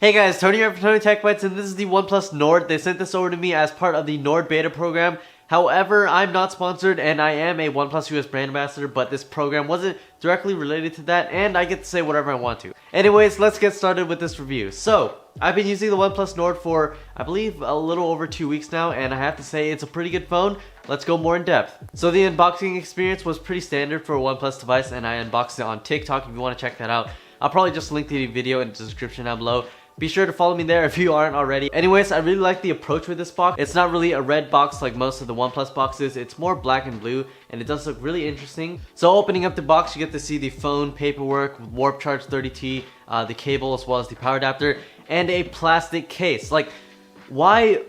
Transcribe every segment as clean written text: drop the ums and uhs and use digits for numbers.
Hey guys, Tony here from TonyTechBytes, and this is the OnePlus Nord. They sent this over to me as part of the Nord beta program. However, I'm not sponsored and I am a OnePlus US brand ambassador, but this program wasn't directly related to that and I get to say whatever I want to. Anyways, let's get started with this review. So, I've been using the OnePlus Nord for, I believe, a little over 2 weeks now, and I have to say it's a pretty good phone. Let's go more in depth. So the unboxing experience was pretty standard for a OnePlus device, and I unboxed it on TikTok if you want to check that out. I'll probably just link to the video in the description down below. Be sure to follow me there if you aren't already. Anyways, I really like the approach with this box. It's not really a red box like most of the OnePlus boxes. It's more black and blue, and it does look really interesting. So opening up the box, you get to see the phone, paperwork, Warp Charge 30T, the cable, as well as the power adapter, and a plastic case. Like, why?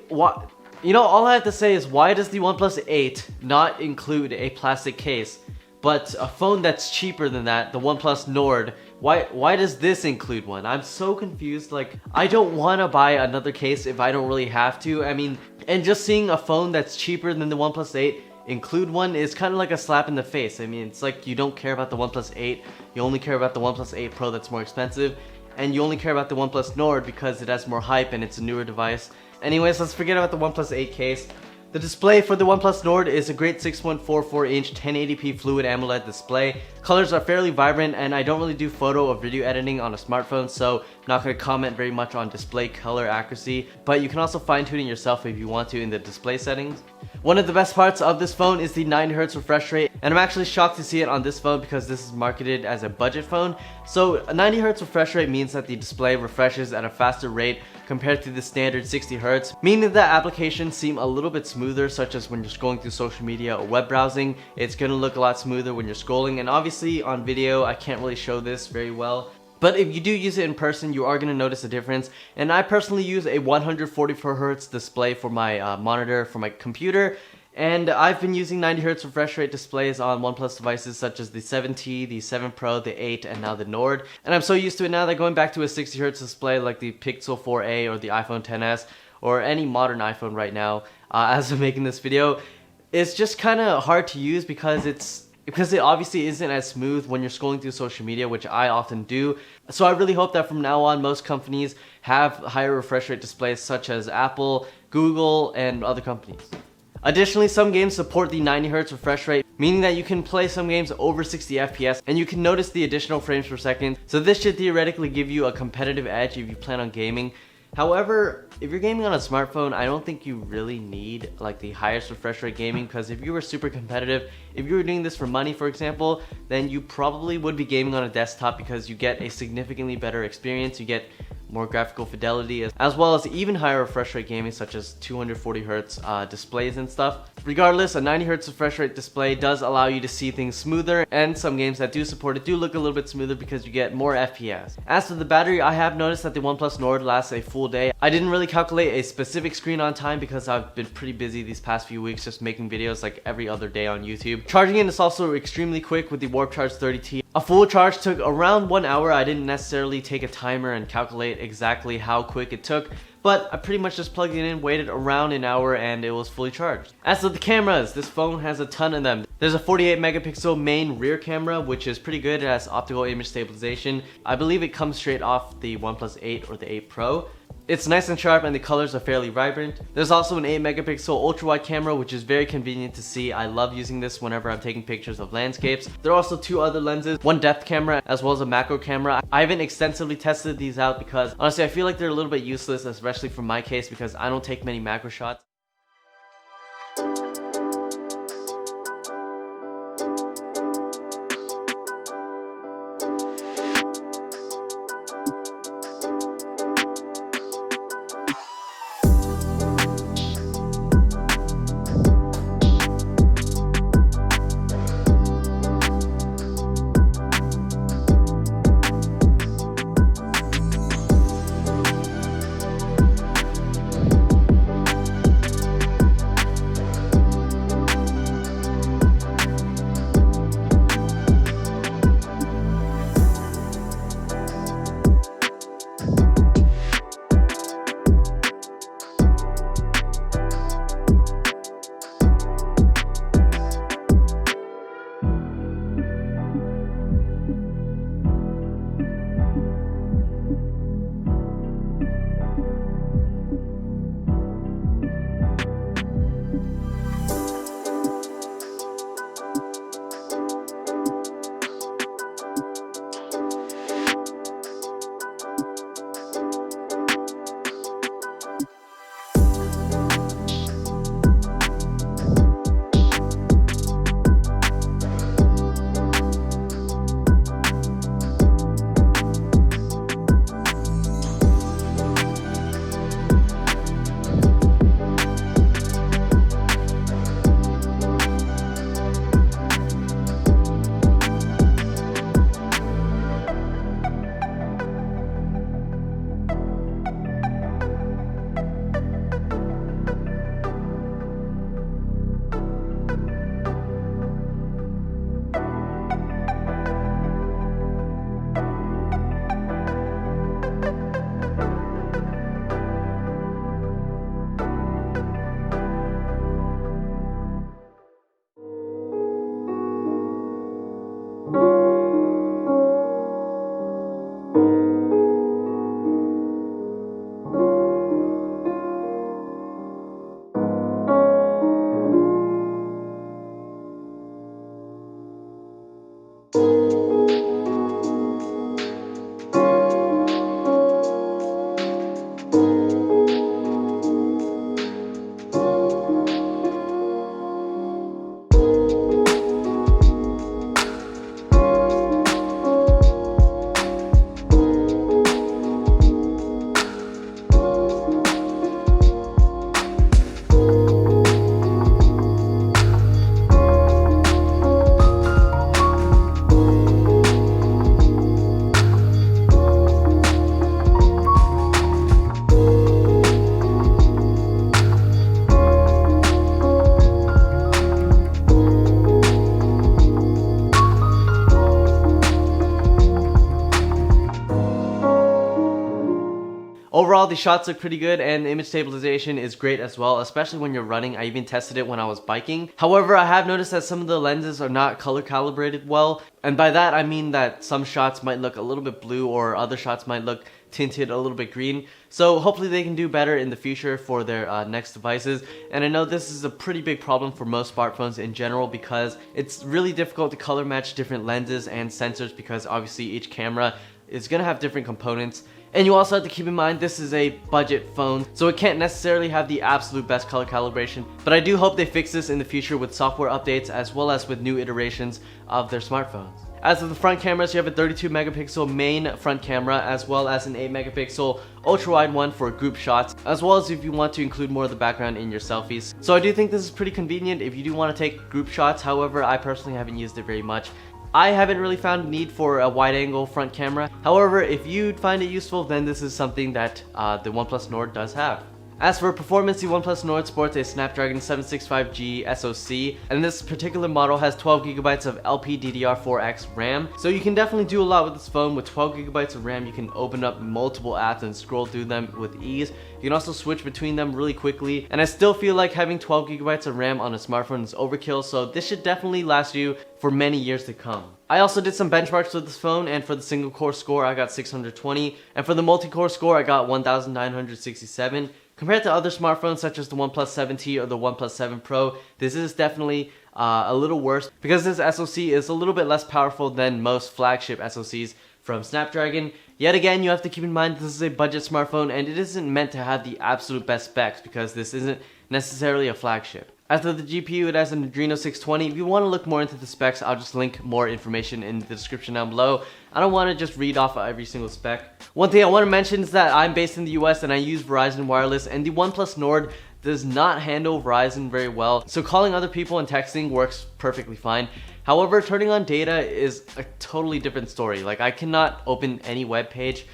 You know, all I have to say is, why does the OnePlus 8 not include a plastic case? But a phone that's cheaper than that, the OnePlus Nord, why does this include one? I'm so confused. Like, I don't want to buy another case if I don't really have to. I mean, and just seeing a phone that's cheaper than the OnePlus 8 include one is kind of like a slap in the face. I mean, it's like you don't care about the OnePlus 8, you only care about the OnePlus 8 Pro that's more expensive, and you only care about the OnePlus Nord because it has more hype and it's a newer device. Anyways, let's forget about the OnePlus 8 case. The display for the OnePlus Nord is a great 6.44-inch 1080p Fluid AMOLED display. Colors are fairly vibrant, and I don't really do photo or video editing on a smartphone, so I'm not going to comment very much on display color accuracy, but you can also fine-tune it yourself if you want to in the display settings. One of the best parts of this phone is the 90Hz refresh rate, and I'm actually shocked to see it on this phone because this is marketed as a budget phone. So a 90Hz refresh rate means that the display refreshes at a faster rate compared to the standard 60Hz, meaning that applications seem a little bit smoother, such as when you're scrolling through social media or web browsing. It's going to look a lot smoother when you're scrolling, and obviously on video I can't really show this very well. But if you do use it in person, you are going to notice a difference. And I personally use a 144Hz display for my monitor for my computer. And I've been using 90Hz refresh rate displays on OnePlus devices such as the 7T, the 7 Pro, the 8, and now the Nord. And I'm so used to it now that going back to a 60Hz display like the Pixel 4a or the iPhone XS or any modern iPhone right now, as I'm making this video, it's just kind of hard to use because it obviously isn't as smooth when you're scrolling through social media, which I often do. So I really hope that from now on most companies have higher refresh rate displays such as Apple, Google, and other companies. Additionally, some games support the 90Hz refresh rate, meaning that you can play some games over 60 FPS and you can notice the additional frames per second. So this should theoretically give you a competitive edge if you plan on gaming. However, if you're gaming on a smartphone, I don't think you really need like the highest refresh rate gaming, because if you were super competitive, if you were doing this for money, for example, then you probably would be gaming on a desktop because you get a significantly better experience, you get more graphical fidelity, as well as even higher refresh rate gaming such as 240Hz displays and stuff. Regardless, a 90Hz refresh rate display does allow you to see things smoother, and some games that do support it do look a little bit smoother because you get more FPS. As for the battery, I have noticed that the OnePlus Nord lasts a full day. I didn't really calculate a specific screen on time because I've been pretty busy these past few weeks just making videos like every other day on YouTube. Charging it is also extremely quick with the Warp Charge 30T. A full charge took around 1 hour. I didn't necessarily take a timer and calculate exactly how quick it took, but I pretty much just plugged it in, waited around an hour, and it was fully charged. As for the cameras, this phone has a ton of them. There's a 48 megapixel main rear camera, which is pretty good. It has optical image stabilization. I believe it comes straight off the OnePlus 8 or the 8 Pro. It's nice and sharp and the colors are fairly vibrant. There's also an 8 megapixel ultra wide camera, which is very convenient to see. I love using this whenever I'm taking pictures of landscapes. There are also 2 other lenses, one depth camera as well as a macro camera. I haven't extensively tested these out because honestly I feel like they're a little bit useless, especially for my case because I don't take many macro shots. Overall, the shots look pretty good and the image stabilization is great as well, especially when you're running. I even tested it when I was biking. However, I have noticed that some of the lenses are not color calibrated well, and by that I mean that some shots might look a little bit blue or other shots might look tinted a little bit green. So hopefully they can do better in the future for their next devices. And I know this is a pretty big problem for most smartphones in general because it's really difficult to color match different lenses and sensors because obviously each camera is going to have different components. And you also have to keep in mind this is a budget phone, so it can't necessarily have the absolute best color calibration. But I do hope they fix this in the future with software updates as well as with new iterations of their smartphones. As of the front cameras, you have a 32 megapixel main front camera as well as an 8 megapixel ultra wide one for group shots, as well as if you want to include more of the background in your selfies. So I do think this is pretty convenient if you do want to take group shots. However, I personally haven't used it very much. I haven't really found a need for a wide angle front camera. However, if you find it useful, then this is something that the OnePlus Nord does have. As for performance, the OnePlus Nord sports a Snapdragon 765G SoC, and this particular model has 12GB of LPDDR4X RAM. So you can definitely do a lot with this phone. With 12GB of RAM, you can open up multiple apps and scroll through them with ease. You can also switch between them really quickly, and I still feel like having 12GB of RAM on a smartphone is overkill, so this should definitely last you for many years to come. I also did some benchmarks with this phone, and for the single core score I got 620, and for the multi-core score I got 1967. Compared to other smartphones such as the OnePlus 7T or the OnePlus 7 Pro, this is definitely a little worse because this SoC is a little bit less powerful than most flagship SoCs from Snapdragon. Yet again, you have to keep in mind this is a budget smartphone and it isn't meant to have the absolute best specs because this isn't necessarily a flagship. As for the GPU, it has an Adreno 620. If you want to look more into the specs, I'll just link more information in the description down below. I don't want to just read off every single spec. One thing I want to mention is that I'm based in the US and I use Verizon Wireless, and the OnePlus Nord does not handle Verizon very well. So calling other people and texting works perfectly fine. However, turning on data is a totally different story. Like, I cannot open any web page.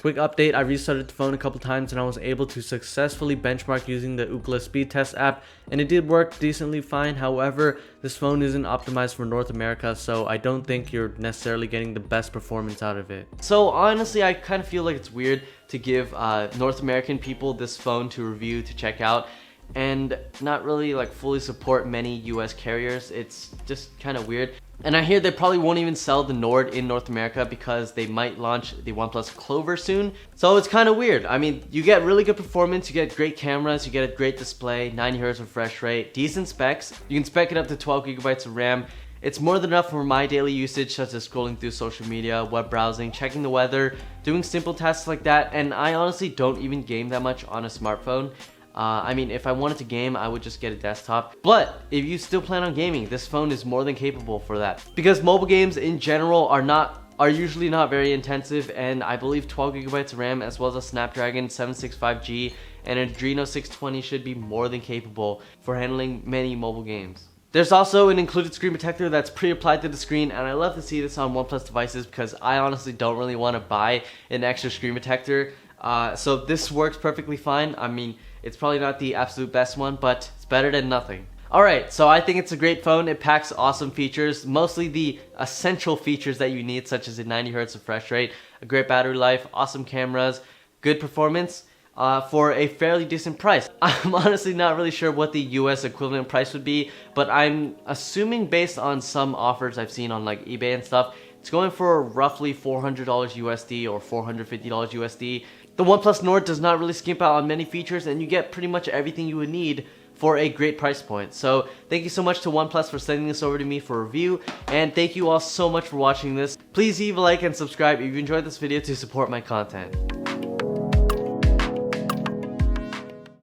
Quick update, I restarted the phone a couple times and I was able to successfully benchmark using the Ookla speed test app, and it did work decently fine. However, this phone isn't optimized for North America, so I don't think you're necessarily getting the best performance out of it. So honestly, I kind of feel like it's weird to give North American people this phone to review, to check out, and not really like fully support many US carriers. It's just kind of weird. And I hear they probably won't even sell the Nord in North America because they might launch the OnePlus Clover soon. So it's kind of weird. I mean, you get really good performance, you get great cameras, you get a great display, 90Hz refresh rate, decent specs. You can spec it up to 12GB of RAM. It's more than enough for my daily usage, such as scrolling through social media, web browsing, checking the weather, doing simple tasks like that. And I honestly don't even game that much on a smartphone. I mean, if I wanted to game, I would just get a desktop. But if you still plan on gaming, this phone is more than capable for that. Because mobile games in general are usually not very intensive, and I believe 12GB of RAM as well as a Snapdragon 765G and an Adreno 620 should be more than capable for handling many mobile games. There's also an included screen protector that's pre-applied to the screen, and I love to see this on OnePlus devices because I honestly don't really want to buy an extra screen protector. So this works perfectly fine. I mean, it's probably not the absolute best one, but it's better than nothing. Alright, so I think it's a great phone. It packs awesome features, mostly the essential features that you need, such as a 90Hz refresh rate, a great battery life, awesome cameras, good performance, for a fairly decent price. I'm honestly not really sure what the US equivalent price would be, but I'm assuming based on some offers I've seen on like eBay and stuff, it's going for roughly $400 USD or $450 USD. The OnePlus Nord does not really skimp out on many features, and you get pretty much everything you would need for a great price point. So thank you so much to OnePlus for sending this over to me for review, and thank you all so much for watching this. Please leave a like and subscribe if you enjoyed this video to support my content.